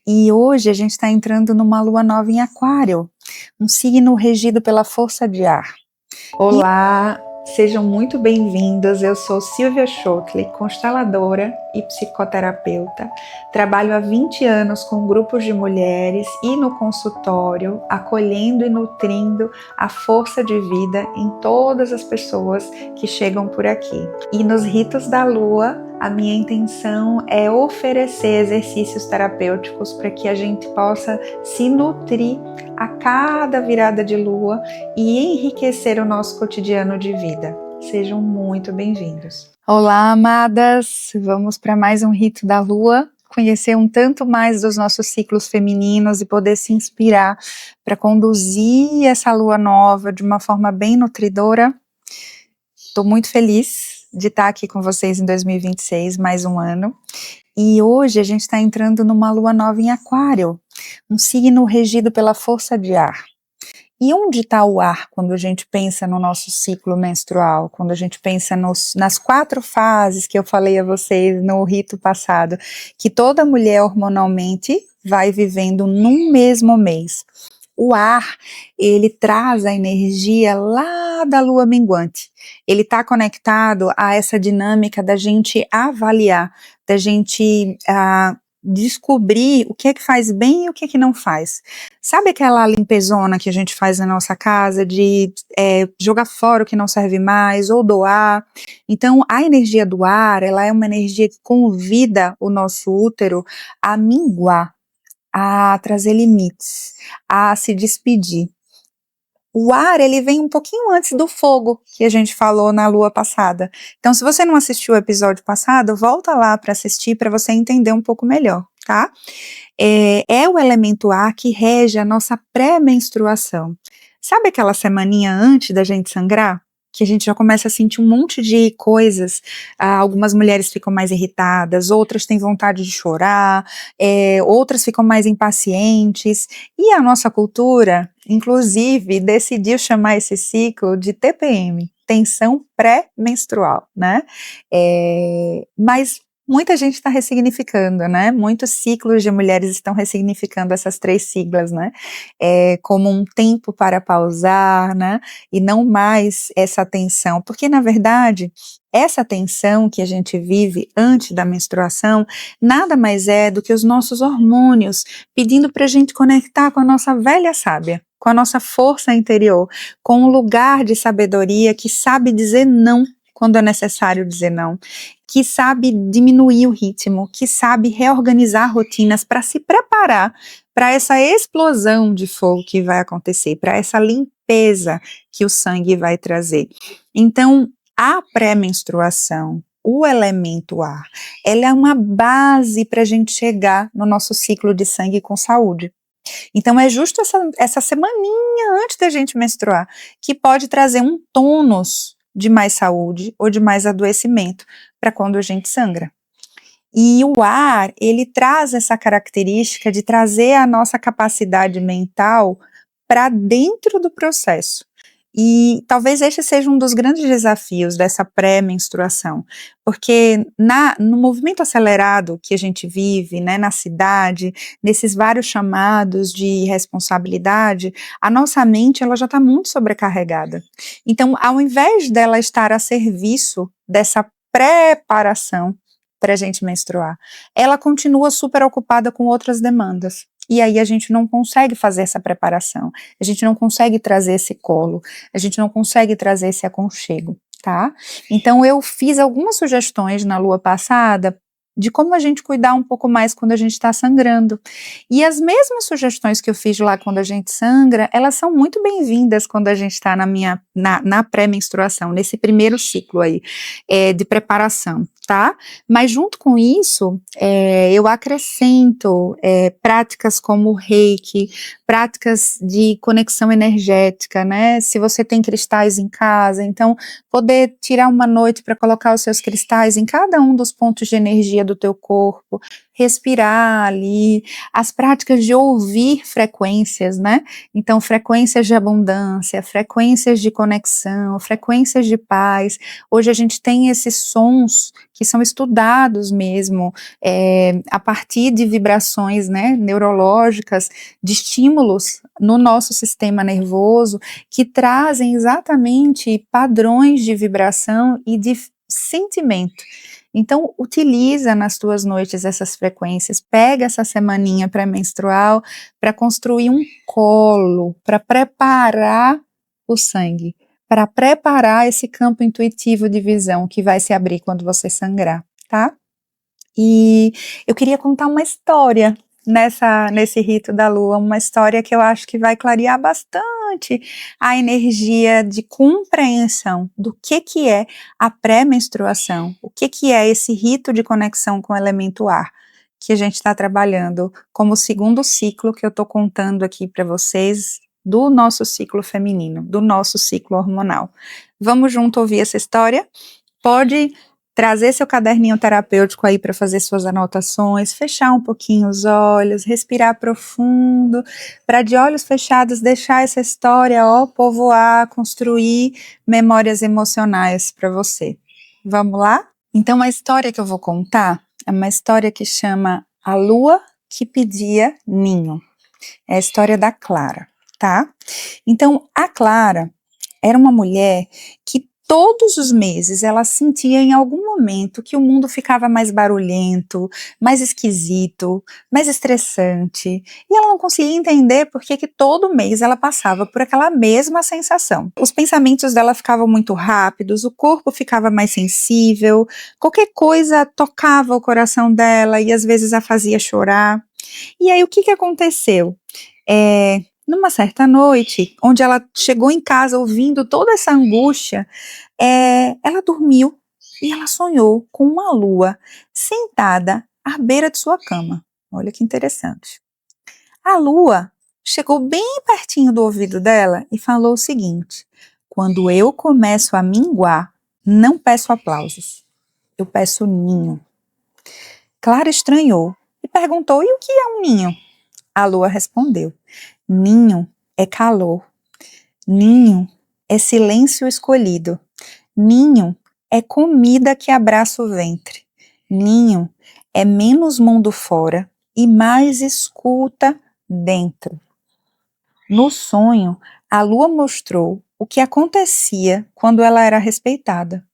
E hoje a gente está entrando numa lua nova em Aquário, um signo regido pela força de ar. Olá, sejam muito bem-vindos. Eu sou Silvia Schottli, consteladora e psicoterapeuta. Trabalho há 20 anos com grupos de mulheres e no consultório, acolhendo e nutrindo a força de vida em todas as pessoas que chegam por aqui. E nos ritos da lua, a minha intenção é oferecer exercícios terapêuticos para que a gente possa se nutrir a cada virada de lua e enriquecer o nosso cotidiano de vida. Sejam muito bem-vindos. Olá, amadas! Vamos para mais um rito da lua, conhecer um tanto mais dos nossos ciclos femininos e poder se inspirar para conduzir essa lua nova de uma forma bem nutridora. Estou muito feliz de estar aqui com vocês em 2026, mais um ano. E hoje a gente está entrando numa lua nova em Aquário, um signo regido pela força de ar. E onde está o ar quando a gente pensa no nosso ciclo menstrual, quando a gente pensa nas 4 fases que eu falei a vocês no rito passado, que toda mulher hormonalmente vai vivendo num mesmo mês. O ar, ele traz a energia lá da lua minguante. Ele está conectado a essa dinâmica da gente avaliar, da gente descobrir o que é que faz bem e o que é que não faz. Sabe aquela limpezona que a gente faz na nossa casa, de jogar fora o que não serve mais, ou doar? Então, a energia do ar, ela é uma energia que convida o nosso útero a minguar, a trazer limites, a se despedir. O ar, ele vem um pouquinho antes do fogo, que a gente falou na lua passada. Então, se você não assistiu o episódio passado, volta lá para assistir, para você entender um pouco melhor, tá? É o elemento ar que rege a nossa pré-menstruação. Sabe aquela semaninha antes da gente sangrar? Que a gente já começa a sentir um monte de coisas, algumas mulheres ficam mais irritadas, outras têm vontade de chorar, outras ficam mais impacientes, e a nossa cultura, inclusive, decidiu chamar esse ciclo de TPM, tensão pré-menstrual, né? Mas muita gente está ressignificando, né? Muitos ciclos de mulheres estão ressignificando essas 3 siglas, né? Como um tempo para pausar, né? E não mais essa tensão, porque na verdade essa tensão que a gente vive antes da menstruação nada mais é do que os nossos hormônios pedindo para a gente conectar com a nossa velha sábia, com a nossa força interior, com um lugar de sabedoria que sabe dizer não quando é necessário dizer não, que sabe diminuir o ritmo, que sabe reorganizar rotinas para se preparar para essa explosão de fogo que vai acontecer, para essa limpeza que o sangue vai trazer. Então, a pré-menstruação, o elemento ar, ela é uma base para a gente chegar no nosso ciclo de sangue com saúde. Então é justo essa semaninha antes da gente menstruar que pode trazer um tônus de mais saúde ou de mais adoecimento para quando a gente sangra. E o ar, ele traz essa característica de trazer a nossa capacidade mental para dentro do processo. E talvez este seja um dos grandes desafios dessa pré-menstruação, porque no movimento acelerado que a gente vive, né, na cidade, nesses vários chamados de responsabilidade, a nossa mente ela já está muito sobrecarregada. Então, ao invés dela estar a serviço dessa preparação para a gente menstruar, ela continua super ocupada com outras demandas. E aí a gente não consegue fazer essa preparação, a gente não consegue trazer esse colo, a gente não consegue trazer esse aconchego, tá? Então eu fiz algumas sugestões na lua passada de como a gente cuidar um pouco mais quando a gente está sangrando. E as mesmas sugestões que eu fiz lá quando a gente sangra, elas são muito bem-vindas quando a gente está na pré-menstruação, nesse primeiro ciclo aí, de preparação, tá? Mas junto com isso, eu acrescento práticas como o reiki, práticas de conexão energética, né? Se você tem cristais em casa, então poder tirar uma noite para colocar os seus cristais em cada um dos pontos de energia do teu corpo, respirar ali, as práticas de ouvir frequências, né? Então, frequências de abundância, frequências de conexão, frequências de paz. Hoje a gente tem esses sons que são estudados mesmo, a partir de vibrações, né, neurológicas, de estímulos no nosso sistema nervoso, que trazem exatamente padrões de vibração e de sentimento. Então, utiliza nas tuas noites essas frequências, pega essa semaninha pré-menstrual para construir um colo, para preparar o sangue, para preparar esse campo intuitivo de visão que vai se abrir quando você sangrar, tá? E eu queria contar uma história nesse rito da lua, uma história que eu acho que vai clarear bastante a energia de compreensão do que é a pré-menstruação, o que é esse rito de conexão com o elemento ar, que a gente está trabalhando como segundo ciclo que eu estou contando aqui para vocês, do nosso ciclo feminino, do nosso ciclo hormonal. Vamos junto ouvir essa história? Pode trazer seu caderninho terapêutico aí para fazer suas anotações, fechar um pouquinho os olhos, respirar profundo, para de olhos fechados deixar essa história, povoar, construir memórias emocionais para você. Vamos lá? Então a história que eu vou contar é uma história que chama A Lua que Pedia Ninho. É a história da Clara, tá? Então a Clara era uma mulher que todos os meses ela sentia em algum momento que o mundo ficava mais barulhento, mais esquisito, mais estressante, e ela não conseguia entender por que todo mês ela passava por aquela mesma sensação. Os pensamentos dela ficavam muito rápidos, o corpo ficava mais sensível, qualquer coisa tocava o coração dela e às vezes a fazia chorar. E aí o que aconteceu? Numa certa noite, onde ela chegou em casa ouvindo toda essa angústia, ela dormiu e ela sonhou com uma lua sentada à beira de sua cama. Olha que interessante. A lua chegou bem pertinho do ouvido dela e falou o seguinte: quando eu começo a minguar, não peço aplausos, eu peço ninho. Clara estranhou e perguntou: e o que é um ninho? A lua respondeu: ninho é calor, ninho é silêncio escolhido, ninho é comida que abraça o ventre, ninho é menos mundo fora e mais escuta dentro. No sonho, a lua mostrou o que acontecia quando ela era respeitada.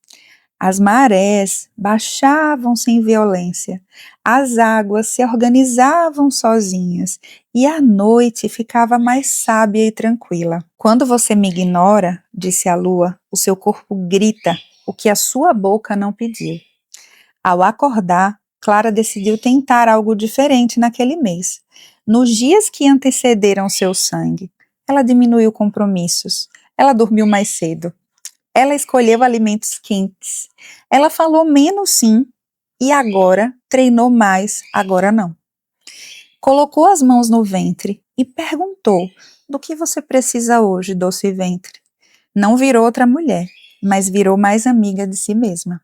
As marés baixavam sem violência, as águas se organizavam sozinhas e a noite ficava mais sábia e tranquila. Quando você me ignora, disse a lua, o seu corpo grita o que a sua boca não pediu. Ao acordar, Clara decidiu tentar algo diferente naquele mês. Nos dias que antecederam seu sangue, ela diminuiu compromissos, ela dormiu mais cedo. Ela escolheu alimentos quentes. Ela falou menos sim e agora treinou mais, agora não. Colocou as mãos no ventre e perguntou: do que você precisa hoje, doce ventre? Não virou outra mulher, mas virou mais amiga de si mesma.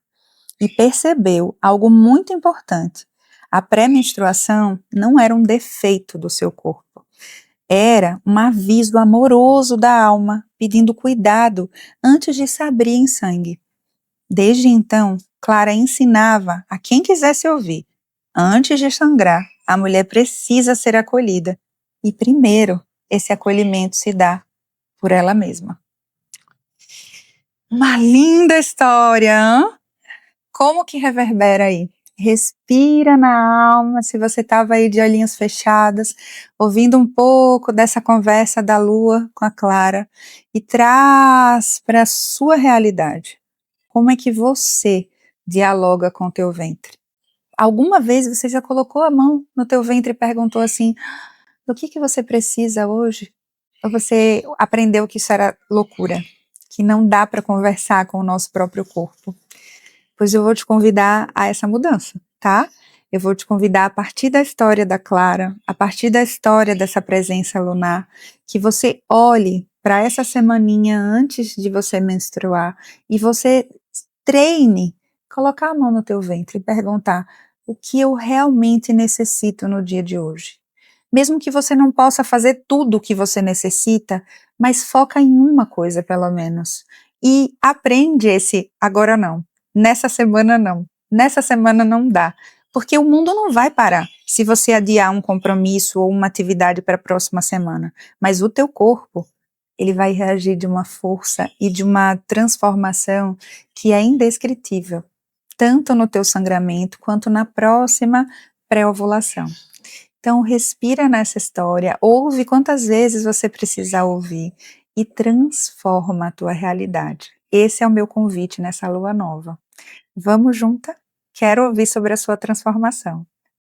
E percebeu algo muito importante. A pré-menstruação não era um defeito do seu corpo. Era um aviso amoroso da alma, pedindo cuidado antes de se abrir em sangue. Desde então, Clara ensinava a quem quisesse ouvir: antes de sangrar, a mulher precisa ser acolhida. E primeiro, esse acolhimento se dá por ela mesma. Uma linda história, hein? Como que reverbera aí? Respira na alma, se você estava aí de olhinhos fechados, ouvindo um pouco dessa conversa da lua com a Clara e traz para a sua realidade. Como é que você dialoga com o teu ventre? Alguma vez você já colocou a mão no teu ventre e perguntou assim: do que você precisa hoje? Ou você aprendeu que isso era loucura, que não dá para conversar com o nosso próprio corpo? Pois eu vou te convidar a essa mudança, tá? Eu vou te convidar a partir da história da Clara, a partir da história dessa presença lunar, que você olhe para essa semaninha antes de você menstruar e você treine, colocar a mão no teu ventre e perguntar: o que eu realmente necessito no dia de hoje. Mesmo que você não possa fazer tudo o que você necessita, mas foca em uma coisa pelo menos. E aprende esse agora não, nessa semana não dá. Porque o mundo não vai parar se você adiar um compromisso ou uma atividade para a próxima semana. Mas o teu corpo, ele vai reagir de uma força e de uma transformação que é indescritível, tanto no teu sangramento quanto na próxima pré-ovulação. Então, respira nessa história, ouve quantas vezes você precisar ouvir e transforma a tua realidade. Esse é o meu convite nessa lua nova. Vamos junta? Quero ouvir sobre a sua transformação.